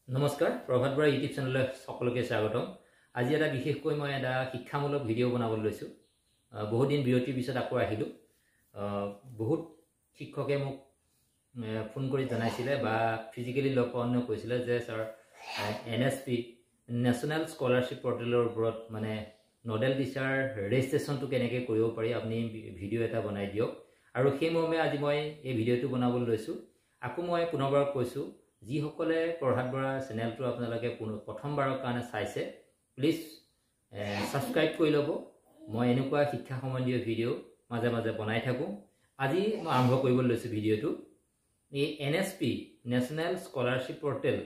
নমস্কাৰ প্ৰভাত বৰা ইউটিউব চেনেললৈ সকলোকে স্বাগতম। আজি এটা বিশেষকৈ মই এটা শিক্ষামূলক ভিডিঅ' বনাবলৈ লৈছোঁ। বহুত দিন বিৰতিৰ পিছত আকৌ আহিলোঁ। বহুত শিক্ষকে মোক ফোন কৰি জনাইছিলে বা ফিজিকেলি লগ পাওঁতেও কৈছিলে যে ছাৰ NSP নেশ্যনেল স্কলাৰশ্বিপ পৰ্টেলৰ ওপৰত মানে নডেল টিচাৰ ৰেজিষ্ট্ৰেশ্যনটো কেনেকৈ কৰিব পাৰি আপুনি ভিডিঅ' এটা বনাই দিয়ক। আৰু সেই মৰ্মে আজি মই এই ভিডিঅ'টো বনাবলৈ লৈছোঁ। আকৌ মই পুনৰবাৰ কৈছোঁ, যিসকলে প্ৰভাত বৰা চেনেলটো আপোনালোকে প্ৰথমবাৰৰ কাৰণে চাইছে, প্লিজ ছাবস্ক্ৰাইব কৰি ল'ব। মই এনেকুৱা শিক্ষা সম্বন্ধীয় ভিডিঅ' মাজে মাজে বনাই থাকোঁ। আজি মই আৰম্ভ কৰিবলৈ লৈছোঁ ভিডিঅ'টো। এই NSP national scholarship portal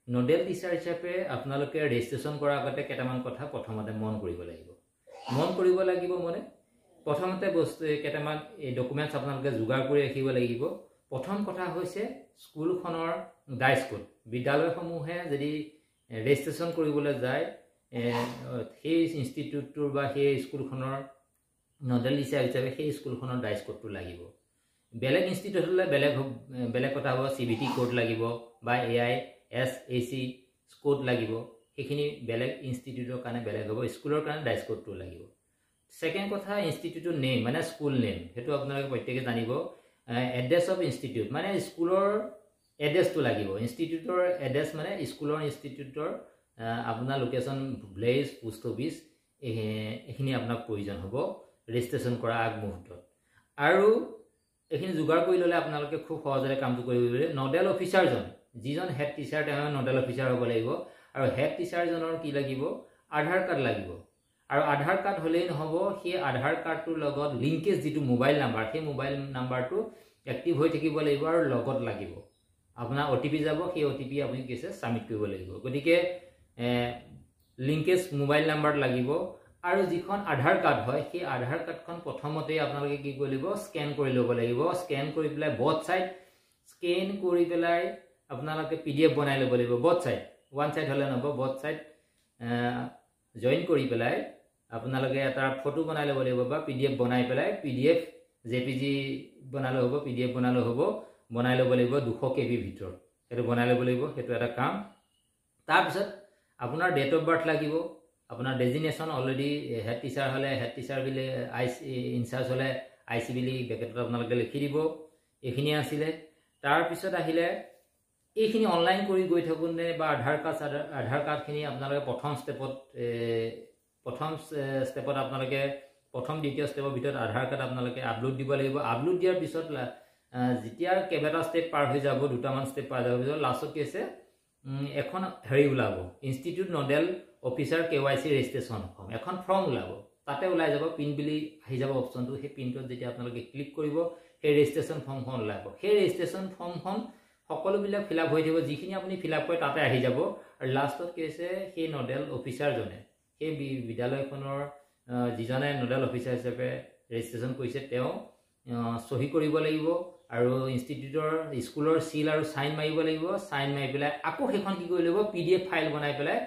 nodal teacher হিচাপে আপোনালোকে ৰেজিষ্ট্ৰেশ্যন কৰাৰ আগতে কেইটামান কথা প্ৰথমতে মন কৰিব লাগিব। মানে প্ৰথমতে কেইটামান এই ডকুমেণ্টছ আপোনালোকে যোগাৰ কৰি ৰাখিব লাগিব। প্ৰথম কথা হৈছে স্কুলখনৰ ডাইচ কোড। বিদ্যালয়সমূহে যদি ৰেজিষ্ট্ৰেশ্যন কৰিবলৈ যায়, সেই ইনষ্টিটিউটটোৰ বা সেই স্কুলখনৰ নডেল টিচাৰ হিচাপে সেই স্কুলখনৰ ডাইচ কোডটো লাগিব। বেলেগ ইনষ্টিটিউট হ'লে বেলেগ কথা হ'ব, CBT কোড লাগিব বা AISAC কোড লাগিব। সেইখিনি বেলেগ ইনষ্টিটিউটৰ কাৰণে বেলেগ হ'ব, স্কুলৰ কাৰণে ডাইচ কোডটো লাগিব। ছেকেণ্ড কথা, ইনষ্টিটিউটৰ নেম মানে স্কুল নেম, সেইটো আপোনালোকে প্ৰত্যেকে জানিব। এড্ৰেছ অফ ইনষ্টিটিউট মানে স্কুলৰ এড্ৰেছটো লাগিব। ইনষ্টিটিউটৰ এড্ৰেছ মানে স্কুলৰ ইনষ্টিটিউটৰ আপোনাৰ লোকেশ্যন, ভিলেজ, পোষ্ট অফিচ, এইখিনি আপোনাক প্ৰয়োজন হ'ব ৰেজিষ্ট্ৰেশ্যন কৰা আগমুহূৰ্তত। আৰু এইখিনি যোগাৰ কৰি ল'লে আপোনালোকে খুব সহজতে কামটো কৰিব পাৰিব। নডেল অফিচাৰজন, যিজন হেড টিচাৰ, তেওঁ নডেল অফিচাৰ হ'ব লাগিব। আৰু হেড টিচাৰজনৰ কি লাগিব? আধাৰ কাৰ্ড লাগিব। আৰু আধাৰ কাৰ্ড হ'লেই নহ'ব, সেই আধাৰ কাৰ্ডটোৰ লগত লিংকেজ যিটো মোবাইল নাম্বাৰ, সেই মোবাইল নাম্বাৰটো এক্টিভ হৈ থাকিব লাগিব আৰু লগত লাগিব। আপোনাৰ OTP যাব, সেই OTP আপুনি ছাবমিট কৰিব লাগিব। গতিকে লিংকেজ মোবাইল নাম্বাৰ লাগিব। আৰু যিখন আধাৰ কাৰ্ড হয়, সেই আধাৰ কাৰ্ডখন প্ৰথমতেই আপোনালোকে কি কৰিব লাগিব? স্কেন কৰি ল'ব লাগিব। স্কেন কৰি পেলাই বথ ছাইড স্কেন কৰি পেলাই আপোনালোকে PDF বনাই ল'ব লাগিব। বথ ছাইড, ওৱান ছাইড হ'লে নহ'ব, বথ ছাইড জইন কৰি পেলাই আপোনালোকে এটা ফটো বনাই ল'ব লাগিব বা PDF বনাই পেলাই PDF JPG বনালে হ'ব, PDF বনালে হ'ব, বনাই ল'ব লাগিব 200 KB ভিতৰত। সেইটো বনাই ল'ব লাগিব, সেইটো এটা কাম। তাৰপিছত আপোনাৰ ডেট অফ বাৰ্থ লাগিব। আপোনাৰ ডেজিনেশ্যন অলৰেডি হেড টিচাৰ হ'লে হেড টিচাৰ বুলি, ইনচাৰ্জ হ'লে IC বুলি বেকেটত আপোনালোকে লিখি দিব। এইখিনি আছিলে। তাৰপিছত আহিলে এইখিনি অনলাইন কৰি গৈ থাকোঁতে বা আধাৰ কাৰ্ডখিনি আপোনালোকে প্ৰথম ষ্টেপত আপোনালোকে প্ৰথম দ্বিতীয় ষ্টেপৰ ভিতৰত আধাৰ কাৰ্ড আপোনালোকে আপলোড দিব লাগিব। আপলোড দিয়াৰ পিছত যেতিয়া কেইবাটা ষ্টেপ পাৰ হৈ যাব, দুটামান ষ্টেপ পাৰ হোৱাৰ পিছত লাষ্টত কি আছে, এখন ওলাব, institute nodal officer KYC registration form, এখন ফৰ্ম ওলাব। তাতে ওলাই যাব, পিন বুলি আহি যাব অপশ্যনটো। সেই পিনটোত যেতিয়া আপোনালোকে ক্লিক কৰিব, সেই ৰেজিষ্ট্ৰেশ্যন ফৰ্মখন ওলাব। সেই ৰেজিষ্ট্ৰেশ্যন ফৰ্মখন সকলোবিলাক ফিল আপ হৈ থাকিব। যিখিনি আপুনি ফিল আপ কৰে তাতে আহি যাব। আৰু লাষ্টত কি হৈছে, সেই নডেল অফিচাৰজনে, সেই বিদ্যালয়খনৰ যিজনে নডেল অফিচাৰ হিচাপে ৰেজিষ্ট্ৰেশ্যন কৰিছে, তেওঁ চহী কৰিব লাগিব। আৰু স্কুলৰ চিল আৰু চাইন মাৰিব লাগিব। চাইন মাৰি পেলাই আকৌ সেইখন কি কৰিব লাগিব, PDF ফাইল বনাই পেলাই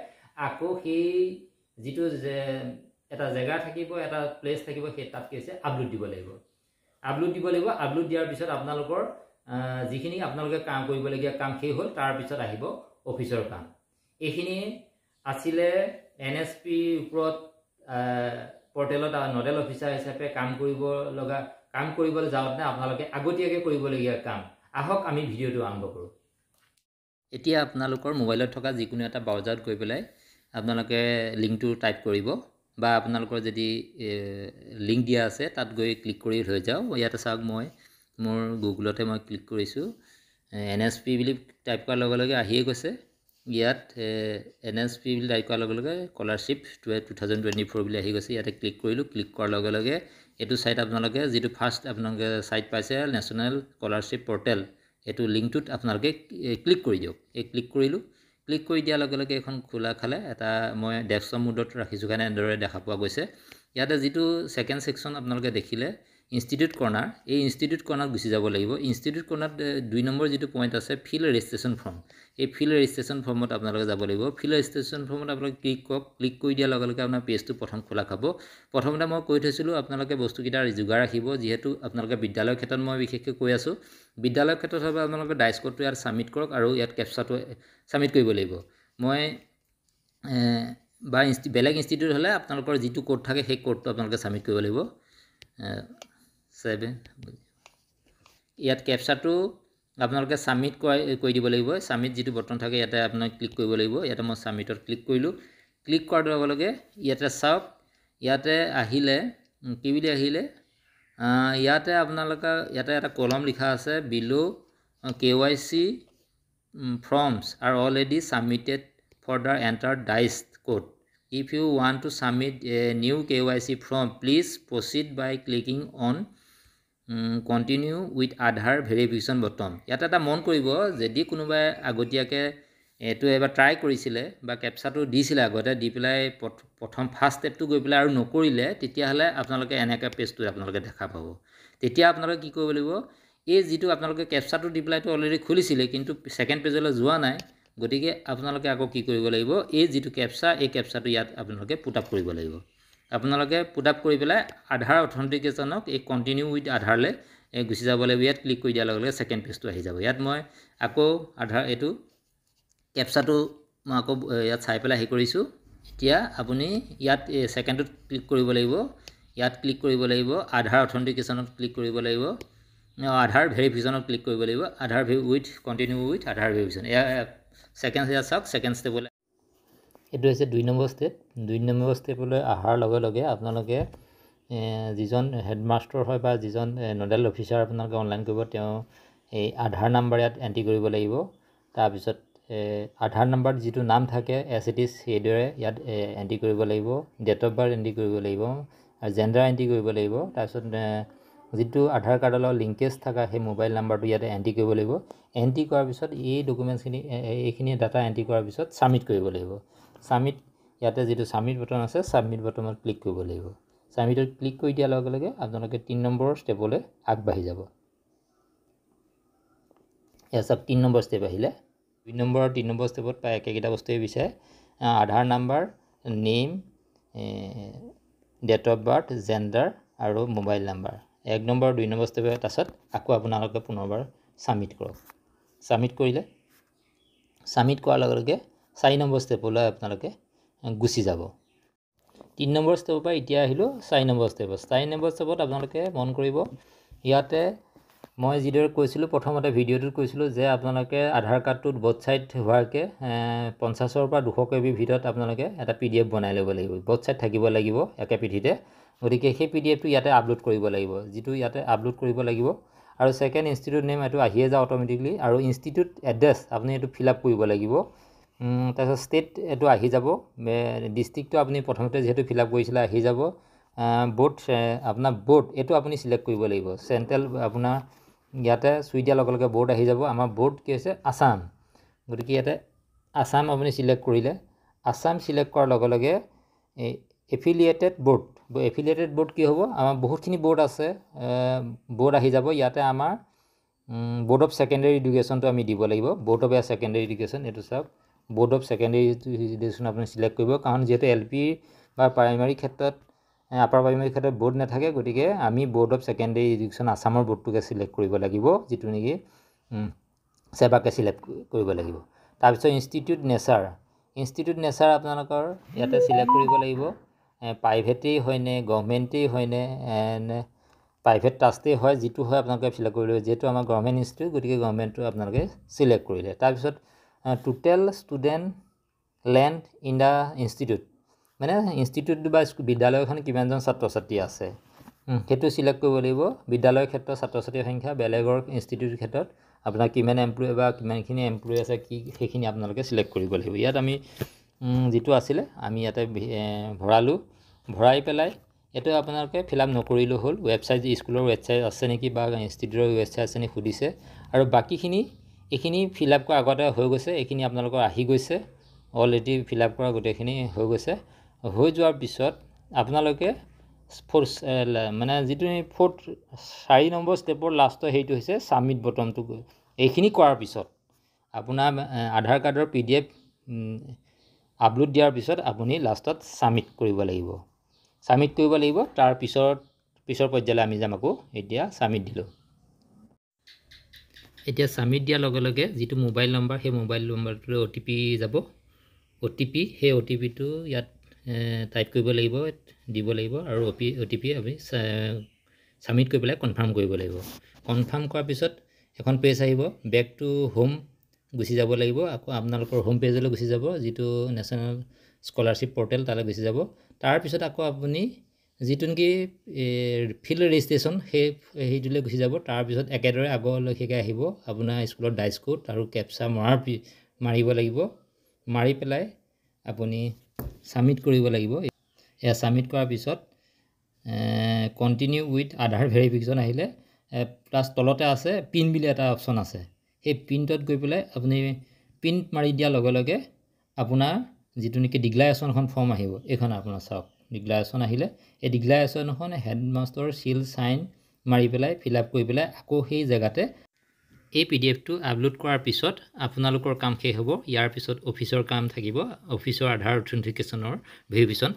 আকৌ সেই যিটো এটা জেগা থাকিব, এটা প্লেচ থাকিব, সেই তাত কি হৈছে আপলোড দিব লাগিব। আপলোড দিয়াৰ পিছত আপোনালোকৰ যিখিনি আপোনালোকে কাম কৰিবলগীয়া কাম শেষ হ'ল। তাৰপিছত আহিব অফিচৰ কাম। এইখিনি আছিলে NSPৰ ওপৰত পৰ্টেলত নডেল অফিচাৰ হিচাপে কাম কৰিবলৈ যাওঁতে আপোনালোকে আগতীয়াকৈ কৰিবলগীয়া কাম। আহক আমি ভিডিঅ'টো আৰম্ভ কৰোঁ। এতিয়া আপোনালোকৰ মোবাইলত থকা যিকোনো এটা ব্ৰাউজাৰত গৈ পেলাই আপোনালোকে লিংকটো টাইপ কৰিব, বা আপোনালোকৰ যদি লিংক দিয়া আছে তাত গৈ ক্লিক কৰি হৈ যাওক। ইয়াতে চাওক, মই মোৰ গুগলতে মই ক্লিক কৰিছোঁ। NSP বুলি টাইপ কৰাৰ লগে লগে আহিয়ে গৈছে। ইয়াত NSP বুলি টাইপ কৰাৰ লগে লগে স্কলাৰশ্বিপ 2024 বুলি আহি গৈছে। ইয়াতে ক্লিক কৰিলোঁ। ক্লিক কৰাৰ লগে লগে এইটো ছাইট আপোনালোকে যিটো ফাৰ্ষ্ট আপোনালোকে ছাইট পাইছে, নেশ্যনেল স্কলাৰশ্বিপ পৰ্টেল, এইটো লিংকটোত আপোনালোকে ক্লিক কৰি দিয়ক। এই ক্লিক কৰিলোঁ। ক্লিক কৰি দিয়াৰ লগে লগে এখন খোলা খালে এটা, মই ডেস্কটপ মোডত ৰাখিছোঁ কাৰণে এনেদৰে দেখা পোৱা গৈছে। ইয়াতে যিটো ছেকেণ্ড ছেকশ্যন আপোনালোকে দেখিলে, ইনষ্টিটিউট কৰ্ণাৰ এই ইনষ্টিটিউট কৰ্ণাৰত গুচি যাব লাগিব ইনষ্টিটিউট কৰ্ণাৰত 2 নম্বৰ যিটো পইণ্ট আছে ফিল ৰেজিষ্ট্ৰেশ্যন ফৰ্ম এই ফিল ৰেজিষ্ট্ৰেশ্যন ফৰ্মত আপোনালোকে যাব লাগিব ফিল ৰেজিষ্ট্ৰেশ্যন ফৰ্মত আপোনালোকে ক্লিক কৰি দিয়াৰ লগে লগে আপোনাৰ পেজটো প্ৰথম খোলা খাব প্ৰথমতে মই কৈ থৈছিলোঁ আপোনালোকে বস্তুকেইটা যোগাৰ ৰাখিব যিহেতু আপোনালোকে বিদ্যালয়ৰ ক্ষেত্ৰত মই বিশেষকৈ কৈ আছোঁ বিদ্যালয়ৰ ক্ষেত্ৰত হ'ব আপোনালোকে ডাইচ কোডটো ইয়াত ছাবমিট কৰক আৰু ইয়াত কেপচাটো ছাবমিট কৰিব লাগিব মই বা বেলেগ ইনষ্টিটিউট হ'লে আপোনালোকৰ যিটো কোড থাকে সেই কোডটো আপোনালোকে ছাবমিট কৰিব লাগিব 7 ইয়াত কেপচাটো আপোনালোকে ছাবমিট কৰি দিব লাগিব ছাবমিট যিটো বটন থাকে ইয়াতে আপোনাক ক্লিক কৰিব লাগিব ইয়াতে মই ছাবমিটত ক্লিক কৰিলোঁ ক্লিক কৰাৰ লগে লগে ইয়াতে চাওক ইয়াতে আহিলে কি বুলি আহিলে ইয়াতে আপোনালোকে ইয়াতে এটা কলম লিখা আছে বিলো KYC forms are already submitted for the entered DICE code. If you want to submit a new KYC form, please proceed by clicking on continue with Aadhaar verification button. ইয়াতে এটা মন কৰিব যদি কোনোবাই আগতীয়াকৈ এইটো এবাৰ ট্ৰাই কৰিছিলে বা কেপচাটো দিছিলে আগতে দি পেলাই প্ৰথম ফাৰ্ষ্ট ষ্টেপটো গৈ পেলাই আৰু নকৰিলে তেতিয়াহ'লে আপোনালোকে এনেকৈ পেজটো আপোনালোকে দেখা পাব তেতিয়া আপোনালোকে কি কৰিব লাগিব এই যিটো আপোনালোকে কেপচাটো দি পেলাইতো অলৰেডি খুলিছিলে কিন্তু ছেকেণ্ড পেজলৈ যোৱা নাই গতিকে আপোনালোকে আকৌ কি কৰিব লাগিব এই যিটো কেপচা এই কেপচাটো ইয়াত আপোনালোকে পুট আপ কৰিব লাগিব আপোনালোকে পুট আপ কৰি পেলাই আধাৰ অথেণ্টিকেশ্যনক এই কণ্টিনিউ উইথ আধাৰলৈ গুচি যাব লাগিব ইয়াত ক্লিক কৰি দিয়াৰ লগে লগে ছেকেণ্ড পেজটো আহি যাব ইয়াত মই আকৌ আধাৰ এইটো কেপচাটো মই আকৌ ইয়াত চাই পেলাই হেৰি কৰিছোঁ এতিয়া আপুনি ইয়াত ছেকেণ্ডটোত ক্লিক কৰিব লাগিব ইয়াত ক্লিক কৰিব লাগিব আধাৰ অথেণ্টিকেশ্যনত ক্লিক কৰিব লাগিব আধাৰ ভেৰিফিকেশ্যনত ক্লিক কৰিব লাগিব Aadhaar with continue with Aadhaar verification second ইয়াত চাওক ছেকেণ্ড ষ্টেপলৈ এইটো হৈছে 2 নম্বৰ ষ্টেপ 2 নম্বৰ ষ্টেপলৈ অহাৰ লগে লগে আপোনালোকে যিজন হেডমাষ্টাৰ হয় বা যিজন নোডেল অফিচাৰ আপোনালোকে অনলাইন কৰিব তেওঁ এই আধাৰ নাম্বাৰ ইয়াত এণ্ট্ৰি কৰিব লাগিব তাৰপিছত আধাৰ নাম্বাৰ যিটো নাম থাকে এছ ইট ইজ সেইদৰে ইয়াত এণ্ট্ৰি কৰিব লাগিব ডেট অফ বাৰ্থ এণ্ট্ৰি কৰিব লাগিব আৰু জেণ্ডাৰ এণ্ট্ৰি কৰিব লাগিব তাৰপিছত যিটো আধাৰ কাৰ্ডৰ লগত লিংকেজ থকা সেই মোবাইল নাম্বাৰটো ইয়াতে এণ্ট্ৰি কৰিব লাগিব এণ্ট্ৰি কৰাৰ পিছত এই ডকুমেণ্টছখিনি এইখিনি ডাটা এণ্ট্ৰি কৰাৰ পিছত ছাবমিট কৰিব লাগিব ছাবমিট ইয়াতে যিটো ছাবমিট বটন আছে ছাবমিট বটনত ক্লিক কৰিব লাগিব ছাবমিটত ক্লিক কৰি দিয়াৰ লগে লগে আপোনালোকে 3 নম্বৰ ষ্টেপলৈ আগবাঢ়ি যাব এয়া চব 3 নম্বৰ ষ্টেপ আহিলে 2 নম্বৰ আৰু 3 নম্বৰ ষ্টেপত প্ৰায় একেকেইটা বস্তুৱে বিচাৰে Aadhaar number name date of birth gender আৰু মোবাইল নাম্বাৰ 1 নম্বৰ 2 নম্বৰ ষ্টেপৰ তাৰপিছত আকৌ আপোনালোকে পুনৰবাৰ ছাবমিট কৰক ছাবমিট কৰিলে ছাবমিট কৰাৰ লগে লগে 4 নম্বৰ ষ্টেপলৈ আপোনালোকে গুচি যাব 3 নম্বৰ ষ্টেপৰ পৰা এতিয়া আহিলোঁ 4 নম্বৰ ষ্টেপত 4 নম্বৰ ষ্টেপত আপোনালোকে মন কৰিব ইয়াতে মই যিদৰে কৈছিলোঁ প্ৰথমতে ভিডিঅ'টোত কৈছিলোঁ যে আপোনালোকে আধাৰ কাৰ্ডটোত বোথ ছাইড হোৱাকৈ 50ৰ পৰা 200 KB ভিতৰত আপোনালোকে এটা PDF বনাই ল'ব লাগিব বোথ ছাইড থাকিব লাগিব একে পিঠিতে গতিকে সেই PDFটো ইয়াতে আপলোড কৰিব লাগিব যিটো ইয়াতে আপলোড কৰিব লাগিব আৰু ছেকেণ্ড ইনষ্টিটিউট নেম এইটো আহিয়ে যায় অট'মেটিকলি আৰু ইনষ্টিটিউট এড্ৰেছ আপুনি এইটো ফিল আপ কৰিব লাগিব তাৰপিছত ষ্টেট এইটো আহি যাব ডিষ্ট্ৰিক্টটো আপুনি প্ৰথমতে যিহেতু ফিল আপ কৰিছিলে আহি যাব বোৰ্ড আপোনাৰ বোৰ্ড এইটো আপুনি চিলেক্ট কৰিব লাগিব চেণ্ট্ৰেল আপোনাৰ ইয়াতে চুই দিয়াৰ লগে লগে বোৰ্ড আহি যাব আমাৰ বোৰ্ড কি হৈছে আছাম গতিকে ইয়াতে আছাম আপুনি চিলেক্ট কৰিলে আছাম চিলেক্ট কৰাৰ লগে লগে এফিলিয়েটেড বোৰ্ড কি হ'ব আমাৰ বহুতখিনি বোৰ্ড আছে বোৰ্ড আহি যাব ইয়াতে আমাৰ বোৰ্ড অফ ছেকেণ্ডেৰী এডুকেশ্যনটো আমি দিব লাগিব বোৰ্ড অফ ছেকেণ্ডেৰী এডুকেশ্যন এইটো চাওক বোৰ্ড অফ ছেকেণ্ডেৰী এডুকেশ্যন আপুনি চিলেক্ট কৰিব কাৰণ যিহেতু LP বা প্ৰাইমাৰী ক্ষেত্ৰত আপাৰ প্ৰাইমাৰী ক্ষেত্ৰত বোৰ্ড নাথাকে গতিকে আমি বোৰ্ড অফ ছেকেণ্ডেৰী এডুকেশ্যন আছামৰ বোৰ্ডটোকে চিলেক্ট কৰিব লাগিব যিটো নেকি সেৱাকে চিলেক্ট কৰিব লাগিব তাৰপিছত ইনষ্টিটিউট নেচাৰ আপোনালোকৰ ইয়াতে চিলেক্ট কৰিব লাগিব প্ৰাইভেটেই হয়নে গভৰ্ণমেণ্টেই হয়নে প্ৰাইভেট ট্ৰাষ্টেই হয় যিটো হয় আপোনালোকে ফিল আপ কৰিব লাগিব যিহেতু আমাৰ গভৰ্ণমেণ্ট ইনষ্টিটিউট গতিকে গভৰ্ণমেণ্টটো আপোনালোকে চিলেক্ট কৰিলে তাৰপিছত total student land in the institute মানে ইনষ্টিটিউট বা বিদ্যালয়খন কিমানজন ছাত্ৰ ছাত্ৰী আছে সেইটো চিলেক্ট কৰিব লাগিব বিদ্যালয়ৰ ক্ষেত্ৰত ছাত্ৰ ছাত্ৰীৰ সংখ্যা বেলেগৰ ইনষ্টিটিউটৰ ক্ষেত্ৰত আপোনাৰ কিমান এমপ্লয় বা কিমানখিনি এমপ্লয় আছে কি সেইখিনি আপোনালোকে চিলেক্ট কৰিব লাগিব ইয়াত আমি যিটো আছিলে আমি ইয়াতে ভৰালোঁ ভৰাই পেলাই এইটো আপোনালোকে ফিল আপ নকৰিলেও হ'ল ৱেবছাইট স্কুলৰ ৱেবছাইট আছে নেকি বা ইনষ্টিটিউটৰ ৱেবছাইট আছে নেকি সুধিছে আৰু বাকীখিনি এইখিনি ফিল আপ কৰা আগতে হৈ গৈছে এইখিনি আপোনালোকৰ আহি গৈছে অলৰেডি ফিল আপ কৰা গোটেইখিনি হৈ গৈছে হৈ যোৱাৰ পিছত আপোনালোকে মানে যিটো 4 নম্বৰ ষ্টেপৰ লাষ্টৰ সেইটো হৈছে ছাবমিট বটনটো। এইখিনি কৰাৰ পিছত আপোনাৰ আধাৰ কাৰ্ডৰ PDF আপলোড দিয়াৰ পিছত আপুনি লাষ্টত ছাবমিট কৰিব লাগিব। তাৰ পিছৰ পৰ্যায়লৈ আমি যাম। আকৌ এতিয়া ছাবমিট দিলোঁ। এতিয়া ছাবমিট দিয়াৰ লগে লগে যিটো মোবাইল নম্বৰ, সেই মোবাইল নম্বৰটোলৈ OTP যাব। সেই OTPটো ইয়াত টাইপ কৰিব লাগিব, দিব লাগিব, আৰু OTP আমি ছাবমিট কৰি পেলাই কনফাৰ্ম কৰিব লাগিব। কনফাৰ্ম কৰাৰ পিছত এখন পেজ আহিব, বেক টু হোম গুচি যাব লাগিব। আকৌ আপোনালোকৰ হোম পেজলৈ গুচি যাব, যিটো নেশ্যনেল স্কলাৰশ্বিপ পৰ্টেল, তালৈ গুচি যাব। তাৰপিছত আকৌ আপুনি যিটো নেকি ফিল্ড ৰেজিষ্ট্ৰেশ্যন, সেইটোলৈ গুচি যাব। তাৰপিছত একেদৰে আগলৈকে আহিব। আপোনাৰ স্কুলৰ ডাইচ কোড আৰু কেপচা মাৰিব লাগিব। মাৰি পেলাই আপুনি ছাবমিট কৰিব লাগিব। এয়া ছাবমিট কৰাৰ পিছত কণ্টিনিউ উইথ আধাৰ ভেৰিফিকেশ্যন আহিলে প্লাছ তলতে আছে পিন বুলি এটা অপশ্যন আছে। সেই পিনটোত গৈ পেলাই আপুনি প্ৰিণ্ট মাৰি দিয়াৰ লগে লগে আপোনাৰ যিটো নেকি ডিক্লাৰেশ্যনখন ফৰ্ম আহিব, এইখন আপোনাৰ চাওক ডিক্লাৰেশ্যন আহিলে। এই ডিক্লাৰেশ্যনখন হেডমাষ্টৰ চিল চাইন মাৰি পেলাই ফিল আপ কৰি পেলাই আকৌ সেই জেগাতে এই PDFটো আপলোড কৰাৰ পিছত আপোনালোকৰ কাম শেষ হ'ব। ইয়াৰ পিছত অফিচৰ কাম থাকিব। অফিচৰ আধাৰ অথেণ্টিকেশ্যনৰ ভেৰিফিকেশ্যন